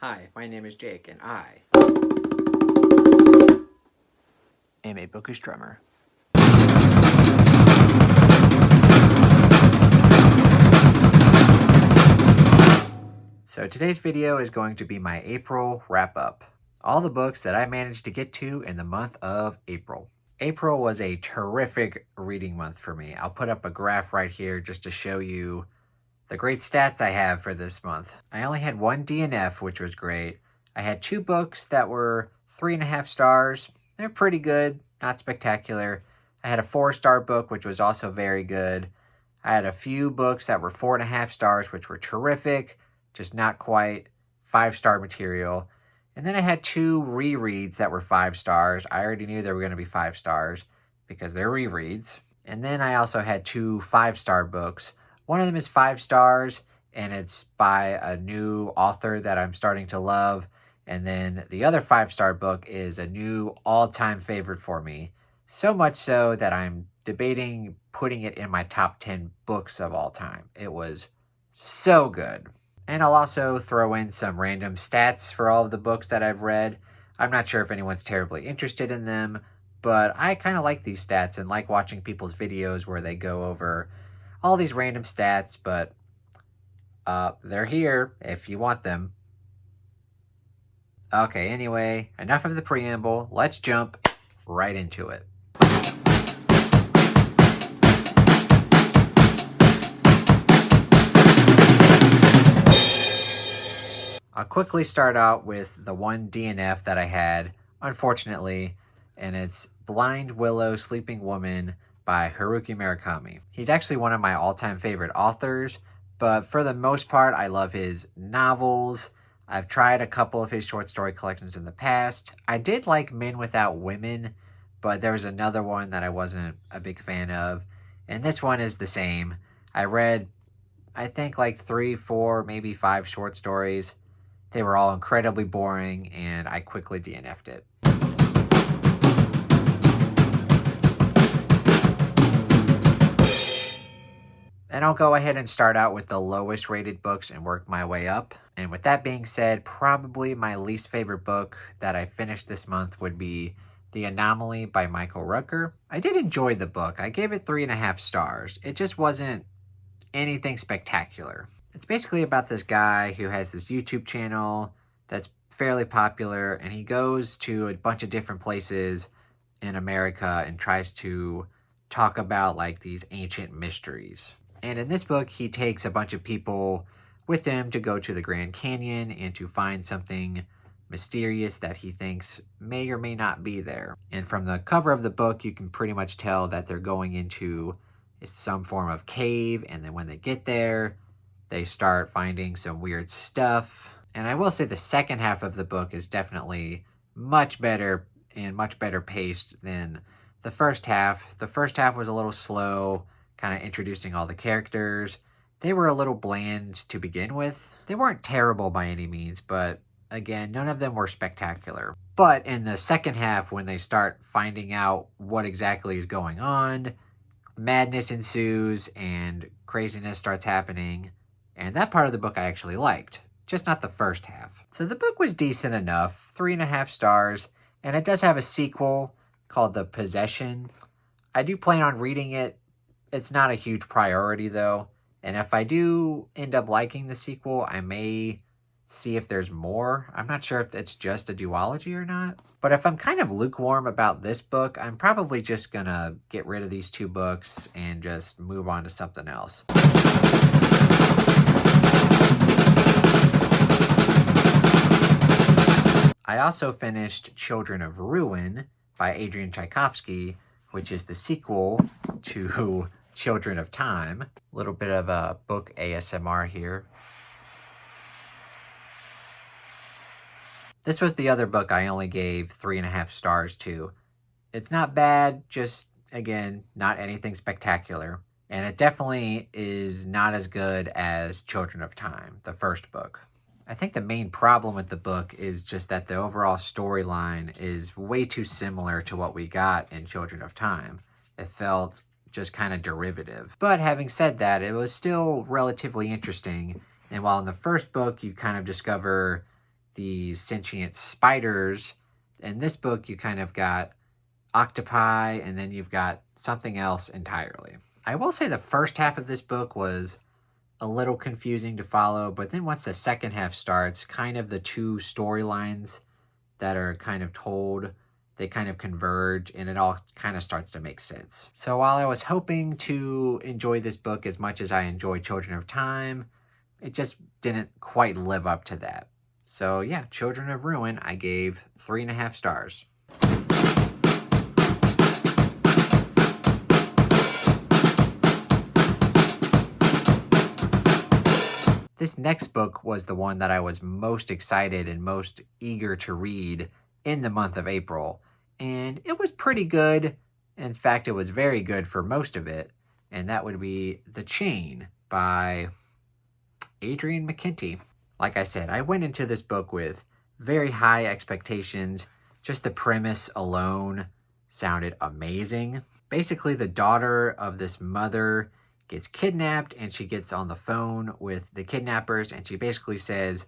Hi, my name is Jake, and I am a bookish drummer. So today's video is going to be my April wrap-up. All the books that I managed to get to in the month of April. April was a terrific reading month for me. I'll put up a graph right here just to show you the great stats I have for this month. I only had one DNF, which was great. I had 2 books that were 3.5 stars. They're pretty good, not spectacular. I had a 4-star book, which was also very good. I had a few books that were 4.5 stars, which were terrific, just not quite 5-star material. And then I had 2 rereads that were 5 stars. I already knew they were going to be 5 stars because they're rereads. And then I also had 2 5-star books. One of them is 5 stars, and it's by a new author that I'm starting to love. And then the other 5-star book is a new all-time favorite for me. So much so that I'm debating putting it in my top 10 books of all time. It was so good. And I'll also throw in some random stats for all of the books that I've read. I'm not sure if anyone's terribly interested in them, but I kind of like these stats and like watching people's videos where they go over all these random stats, but they're here if you want them. Okay, anyway, enough of the preamble. Let's jump right into it. I'll quickly start out with the one DNF that I had, unfortunately, and it's Blind Willow Sleeping Woman by Haruki Murakami. He's actually one of my all-time favorite authors, but for the most part, I love his novels. I've tried a couple of his short story collections in the past. I did like Men Without Women, but there was another one that I wasn't a big fan of, and this one is the same. I read, I think, like 3, 4, maybe 5 short stories. They were all incredibly boring, and I quickly DNF'd it. And I'll go ahead and start out with the lowest rated books and work my way up. And with that being said, probably my least favorite book that I finished this month would be The Anomaly by Michael Rucker. I did enjoy the book. I gave it 3.5 stars. It just wasn't anything spectacular. It's basically about this guy who has this YouTube channel that's fairly popular, and he goes to a bunch of different places in America and tries to talk about like these ancient mysteries. And in this book, he takes a bunch of people with him to go to the Grand Canyon and to find something mysterious that he thinks may or may not be there. And from the cover of the book, you can pretty much tell that they're going into some form of cave, and then when they get there, they start finding some weird stuff. And I will say the second half of the book is definitely much better and much better paced than the first half. The first half was a little slow, kind of introducing all the characters. They were a little bland to begin with. They weren't terrible by any means, but again, none of them were spectacular. But in the second half, when they start finding out what exactly is going on, madness ensues and craziness starts happening. And that part of the book I actually liked, just not the first half. So the book was decent enough, 3.5 stars, and it does have a sequel called The Possession. I do plan on reading it. It's not a huge priority though, and if I do end up liking the sequel, I may see if there's more. I'm not sure if it's just a duology or not. But if I'm kind of lukewarm about this book, I'm probably just gonna get rid of these 2 books and just move on to something else. I also finished Children of Ruin by Adrian Tchaikovsky, which is the sequel to Children of Time. A little bit of a book ASMR here. This was the other book I only gave 3.5 stars to. It's not bad, just, again, not anything spectacular. And it definitely is not as good as Children of Time, the first book. I think the main problem with the book is just that the overall storyline is way too similar to what we got in Children of Time. It felt just kind of derivative. But having said that, it was still relatively interesting. And while in the first book you kind of discover these sentient spiders. In this book, you kind of got octopi, and then you've got something else entirely. I will say the first half of this book was a little confusing to follow, but then once the second half starts, kind of the two storylines that are kind of told, they kind of converge, and it all kind of starts to make sense. So while I was hoping to enjoy this book as much as I enjoy Children of Time, it just didn't quite live up to that. So yeah, Children of Ruin, I gave 3.5 stars. This next book was the one that I was most excited and most eager to read in the month of April. And it was pretty good. In fact, it was very good for most of it. And that would be The Chain by Adrian Mckinty. Like I said, I went into this book with very high expectations. Just the premise alone sounded amazing. Basically, the daughter of this mother gets kidnapped, and she gets on the phone with the kidnappers, and she basically says,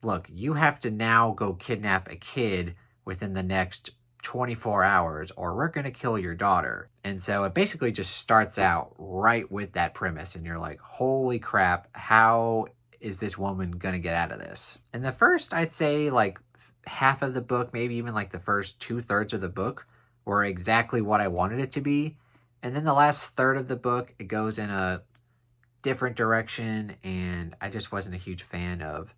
look, you have to now go kidnap a kid within the next 24 hours or we're going to kill your daughter. And so it basically just starts out right with that premise, and you're like, holy crap, how is this woman going to get out of this? And the first, I'd say, like half of the book, maybe even like the first 2/3 of the book were exactly what I wanted it to be. And then the last third of the book, it goes in a different direction, and I just wasn't a huge fan of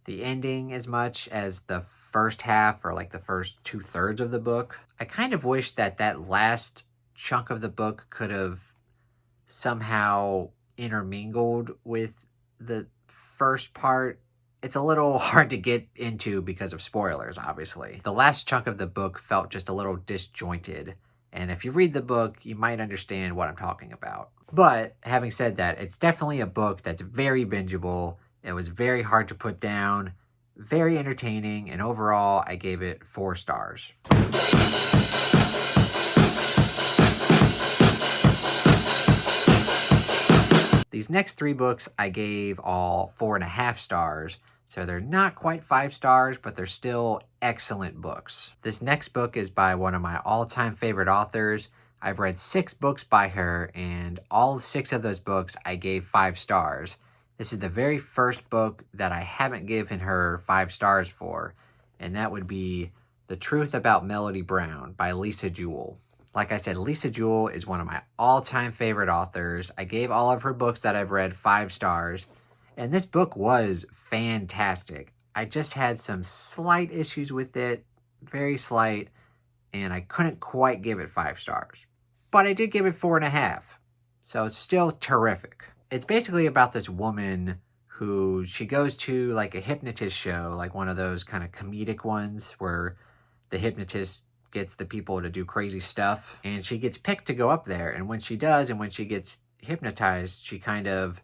the ending as much as the first half or like the first 2/3 of the book. I kind of wish that that last chunk of the book could have somehow intermingled with the first part. It's a little hard to get into because of spoilers, obviously. The last chunk of the book felt just a little disjointed. And if you read the book, you might understand what I'm talking about. But having said that, it's definitely a book that's very bingeable. It was very hard to put down, very entertaining, and overall, I gave it 4 stars. These next 3 books, I gave all 4.5 stars. So they're not quite 5 stars, but they're still excellent books. This next book is by one of my all-time favorite authors. I've read 6 books by her, and all 6 of those books I gave 5 stars. This is the very first book that I haven't given her 5 stars for, and that would be The Truth About Melody Brown by Lisa Jewell. Like I said, Lisa Jewell is one of my all-time favorite authors. I gave all of her books that I've read 5 stars. And this book was fantastic. I just had some slight issues with it, very slight, and I couldn't quite give it 5 stars. But I did give it 4.5, so it's still terrific. It's basically about this woman who, she goes to like a hypnotist show, like one of those kind of comedic ones where the hypnotist gets the people to do crazy stuff, and she gets picked to go up there, and when she does, and when she gets hypnotized, she kind of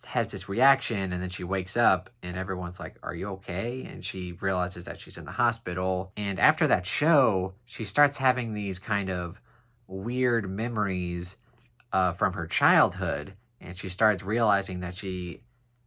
has this reaction, and then she wakes up and everyone's like, are you okay? And she realizes that she's in the hospital. And after that show, she starts having these kind of weird memories from her childhood, and she starts realizing that she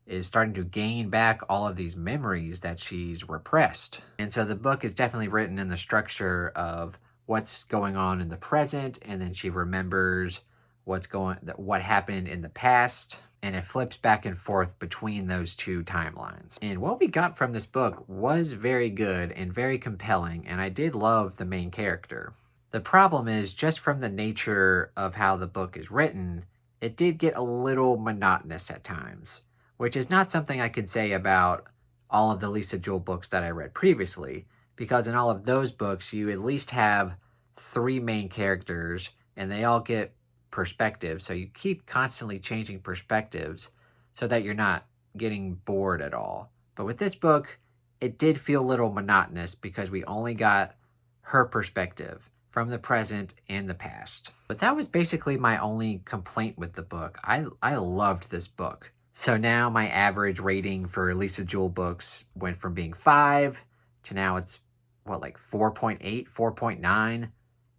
is starting to gain back all of these memories that she's repressed. And so the book is definitely written in the structure of what's going on in the present, and then she remembers what happened in the past, and it flips back and forth between those two timelines. And what we got from this book was very good and very compelling, and I did love the main character. The problem is, just from the nature of how the book is written, it did get a little monotonous at times, which is not something I could say about all of the Lisa Jewell books that I read previously, because in all of those books, you at least have 3 main characters, and they all get perspective, so you keep constantly changing perspectives so that you're not getting bored at all. But with this book, it did feel a little monotonous because we only got her perspective from the present and the past. But that was basically my only complaint with the book. I loved this book. So now my average rating for Lisa Jewell books went from being 5 to now it's, like 4.8, 4.9?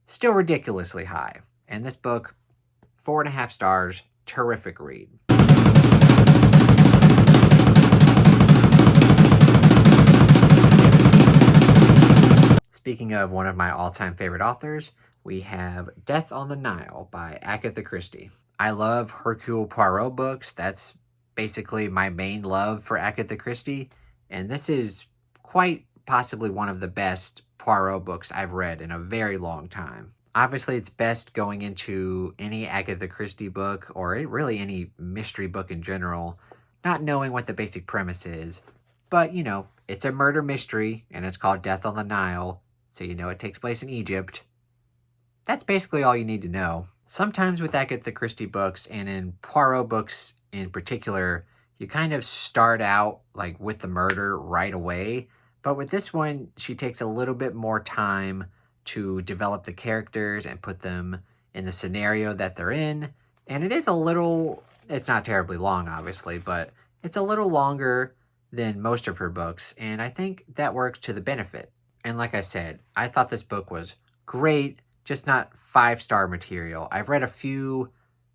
Still ridiculously high. And this book, 4.5 stars, terrific read. speaking of one of my all-time favorite authors, we have Death on the Nile by Akatha Christie. I love Hercule Poirot books. That's basically my main love for Akatha Christie, and this is quite possibly one of the best Poirot books I've read in a very long time. Obviously, it's best going into any Agatha Christie book, or really any mystery book in general, not knowing what the basic premise is. But, it's a murder mystery, and it's called Death on the Nile, so it takes place in Egypt. That's basically all you need to know. Sometimes with Agatha Christie books, and in Poirot books in particular, you kind of start out with the murder right away. But with this one, she takes a little bit more time to develop the characters and put them in the scenario that they're in. And it's not terribly long, obviously, but it's a little longer than most of her books. And I think that works to the benefit. And like I said, I thought this book was great, just not 5-star material. I've read a few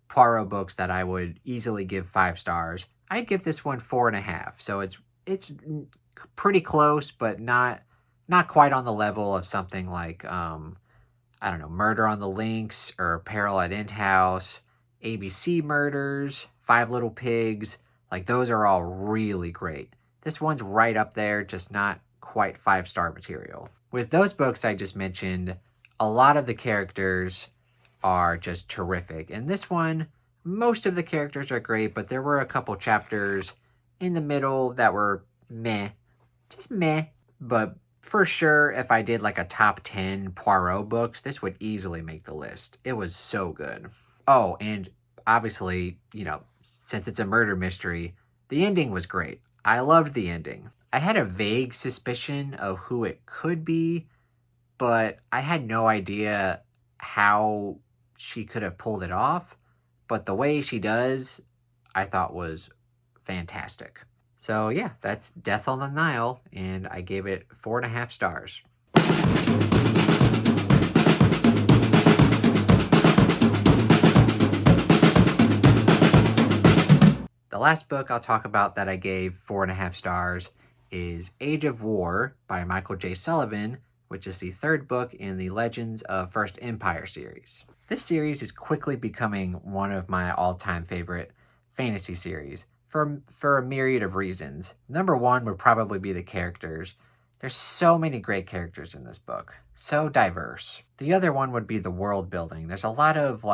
Poirot books that I would easily give 5 stars. I'd give this one 4.5. So it's pretty close, but not quite on the level of something like, Murder on the Links or Peril at End House, ABC Murders, Five Little Pigs. Those are all really great. This one's right up there, just not quite 5-star material. With those books I just mentioned, a lot of the characters are just terrific. In this one, most of the characters are great, but there were a couple chapters in the middle that were meh. Just meh. But for sure, if I did a top 10 Poirot books, this would easily make the list. It was so good. Oh, and obviously, since it's a murder mystery, the ending was great. I loved the ending. I had a vague suspicion of who it could be, but I had no idea how she could have pulled it off. But the way she does, I thought was fantastic. So yeah, that's Death on the Nile, and I gave it 4.5 stars. The last book I'll talk about that I gave 4.5 stars is Age of War by Michael J Sullivan, which is the 3rd book in the Legends of First Empire series. This series is quickly becoming one of my all-time favorite fantasy series for a myriad of reasons. Number one would probably be the characters. There's so many great characters in this book. So diverse. The other one would be the world building. There's a lot of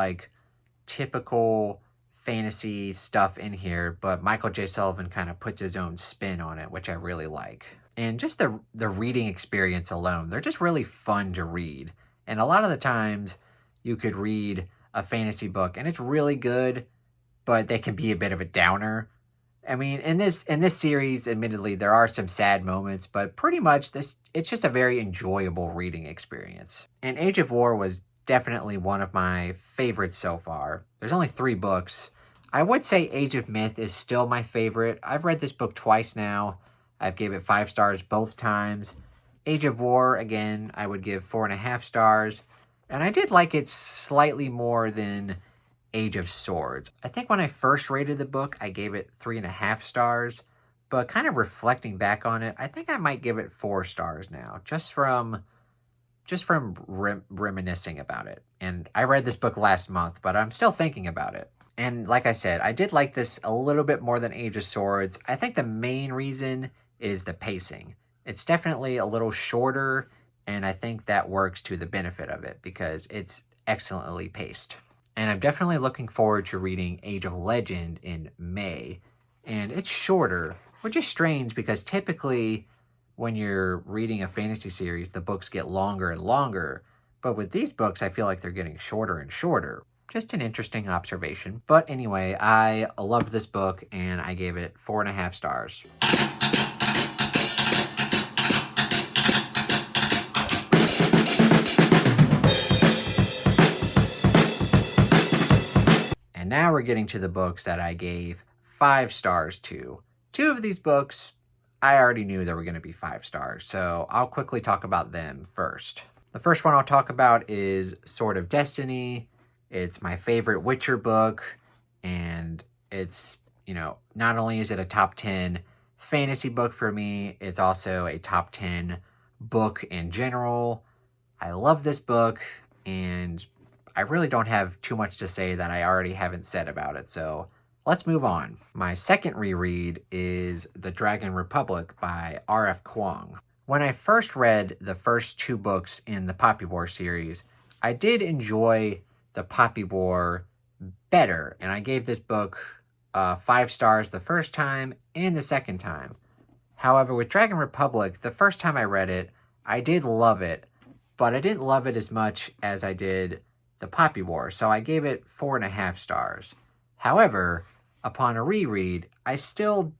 typical fantasy stuff in here, but Michael J Sullivan kind of puts his own spin on it, which I really like. And just the reading experience alone, they're just really fun to read. And a lot of the times you could read a fantasy book and it's really good, but they can be a bit of a downer. I mean, in this series, admittedly, there are some sad moments, but pretty much it's just a very enjoyable reading experience. And Age of War was definitely one of my favorites so far. There's only 3 books. I would say Age of Myth is still my favorite. I've read this book twice now. I've gave it 5 stars both times. Age of War, again, I would give 4.5 stars. And I did like it slightly more than Age of Swords. I think when I first rated the book, I gave it 3.5 stars. But kind of reflecting back on it, I think I might give it 4 stars now. Just from reminiscing about it. And I read this book last month, but I'm still thinking about it. And like I said, I did like this a little bit more than Age of Swords. I think the main reason is the pacing. It's definitely a little shorter, and I think that works to the benefit of it because it's excellently paced. And I'm definitely looking forward to reading Age of Legend in May. And it's shorter, which is strange because typically when you're reading a fantasy series, the books get longer and longer. But with these books, I feel like they're getting shorter and shorter. Just an interesting observation. But anyway, I loved this book and I gave it 4.5 stars. And now we're getting to the books that I gave 5 stars to. 2 of these books, I already knew they were going to be 5 stars, so I'll quickly talk about them first. The first one I'll talk about is Sword of Destiny. It's my favorite Witcher book, and it's, not only is it a top 10 fantasy book for me, it's also a top 10 book in general. I love this book, and I really don't have too much to say that I already haven't said about it, so let's move on. My second reread is The Dragon Republic by R.F. Quang. When I first read the first 2 books in the Poppy War series, I did enjoy the Poppy War better, and I gave this book 5 stars the first time and the second time. However, with Dragon Republic, the first time I read it, I did love it, but I didn't love it as much as I did the Poppy War, so I gave it 4.5 stars. However, upon a reread, I still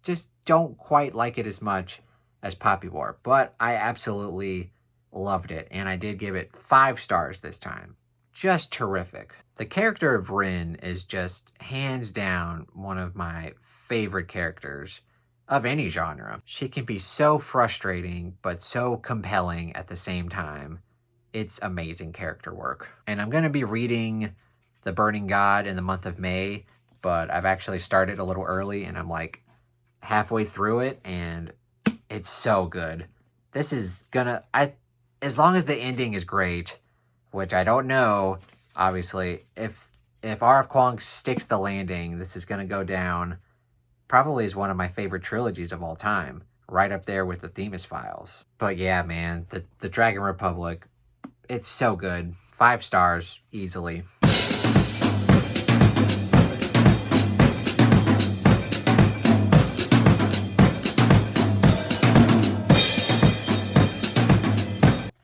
just don't quite like it as much as Poppy War, but I absolutely loved it, and I did give it 5 stars this time. Just terrific. The character of Rin is just hands down one of my favorite characters of any genre. She can be so frustrating, but so compelling at the same time. It's amazing character work. And I'm going to be reading The Burning God in the month of May, but I've actually started a little early, and I'm like halfway through it, and it's so good. This is gonna, as long as the ending is great, which I don't know, obviously, if R.F. Quang sticks the landing, this is gonna go down probably as one of my favorite trilogies of all time, right up there with the Themis Files. But yeah, man, the Dragon Republic, it's so good. 5 stars, easily.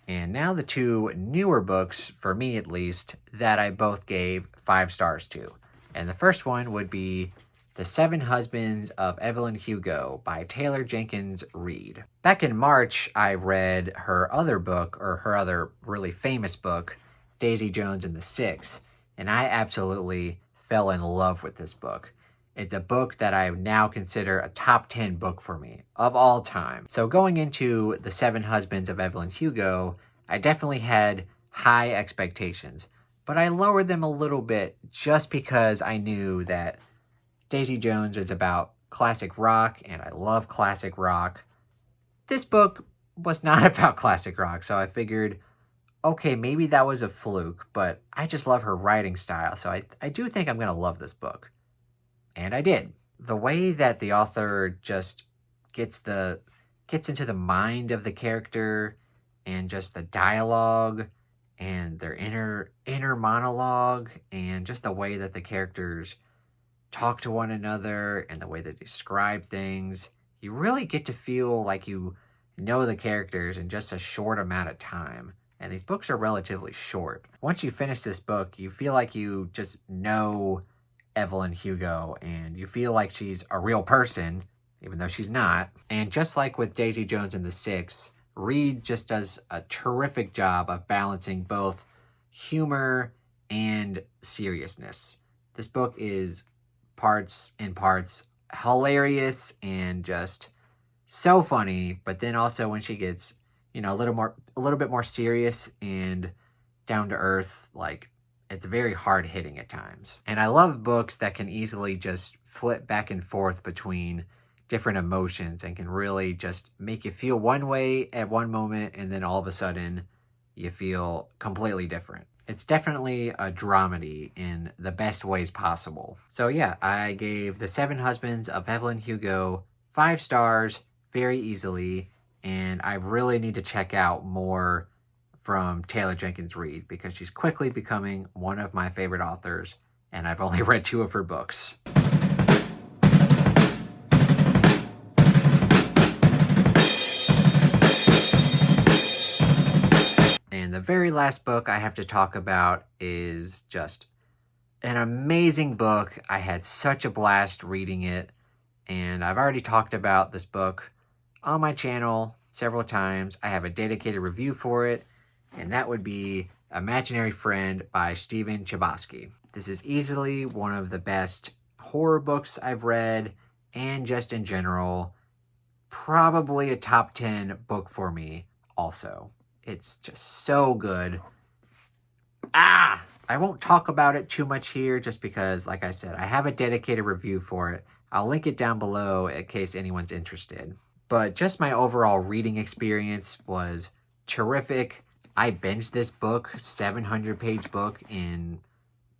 And now the 2 newer books, for me at least, that I both gave 5 stars to. And the first one would be The 7 Husbands of Evelyn Hugo by Taylor Jenkins Reid. Back in March, I read her other book, or her other really famous book, Daisy Jones and the Six, and I absolutely fell in love with this book. It's a book that I now consider a top 10 book for me, of all time. So going into The 7 Husbands of Evelyn Hugo, I definitely had high expectations, but I lowered them a little bit just because I knew that Daisy Jones is about classic rock, and I love classic rock. This book was not about classic rock, so I figured, okay, maybe that was a fluke, but I just love her writing style, so I do think I'm going to love this book. And I did. The way that the author just gets into the mind of the character, and just the dialogue, and their inner monologue, and just the way that the characters talk to one another and the way they describe things, you really get to feel like you know the characters in just a short amount of time. And these books are relatively short. Once you finish this book, you feel like you just know Evelyn Hugo, and you feel like she's a real person, even though she's not. And just like with Daisy Jones and the Six, Reid just does a terrific job of balancing both humor and seriousness. This book is parts hilarious and just so funny, but then also when she gets, a little bit more serious and down to earth, like, it's very hard hitting at times. And I love books that can easily just flip back and forth between different emotions and can really just make you feel one way at one moment, and then all of a sudden you feel completely different. It's definitely a dramedy in the best ways possible. So yeah, I gave The 7 Husbands of Evelyn Hugo 5 stars very easily, and I really need to check out more from Taylor Jenkins Reid because she's quickly becoming one of my favorite authors, and I've only read 2 of her books. And the very last book I have to talk about is just an amazing book. I had such a blast reading it, and I've already talked about this book on my channel several times. I have a dedicated review for it, and that would be Imaginary Friend by Stephen Chabotsky. This is easily one of the best horror books I've read, and just in general, probably a top 10 book for me also. It's just so good. I won't talk about it too much here just because, like I said, I have a dedicated review for it. I'll link it down below in case anyone's interested. But just my overall reading experience was terrific. I binged this book, 700-page book, in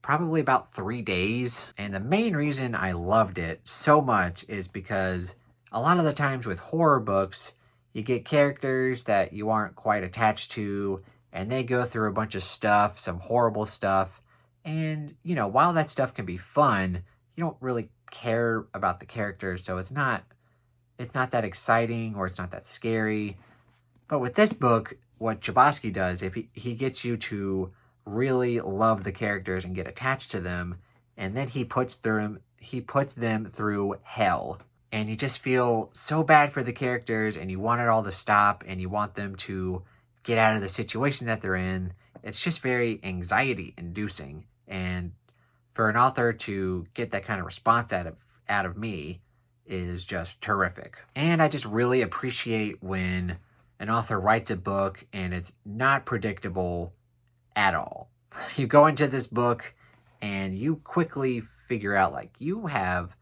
probably about 3 days. And the main reason I loved it so much is because a lot of the times with horror books, you get characters that you aren't quite attached to, and they go through a bunch of stuff, some horrible stuff. And, you know, while that stuff can be fun, you don't really care about the characters, so it's not that exciting or it's not that scary. But with this book, what Chabotsky does, if he gets you to really love the characters and get attached to them, and then he puts them through hell. And you just feel so bad for the characters, and you want it all to stop, and you want them to get out of the situation that they're in. It's just very anxiety-inducing. And for an author to get that kind of response out of me is just terrific. And I just really appreciate when an author writes a book and it's not predictable at all. You go into this book and you quickly figure out, like, you have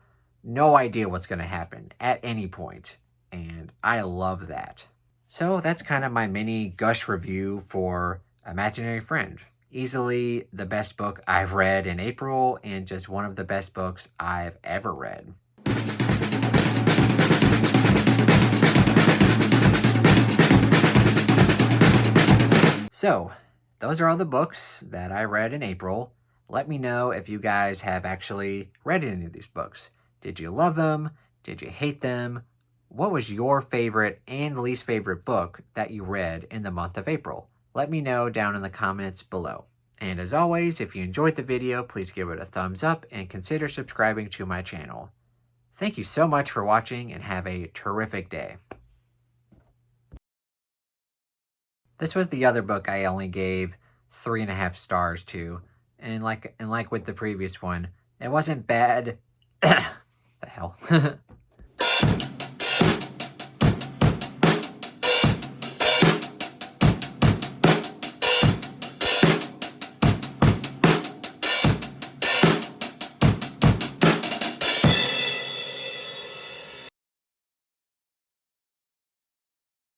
no idea what's going to happen at any point. And I love that. So that's kind of my mini gush review for Imaginary Friend. Easily the best book I've read in April, and just one of the best books I've ever read. So, those are all the books that I read in April. Let me know if you guys have actually read any of these books. Did you love them? Did you hate them? What was your favorite and least favorite book that you read in the month of April? Let me know down in the comments below. And as always, if you enjoyed the video, please give it a thumbs up and consider subscribing to my channel. Thank you so much for watching and have a terrific day. This was the other book I only gave 3.5 stars to. And like with the previous one, it wasn't bad. The hell.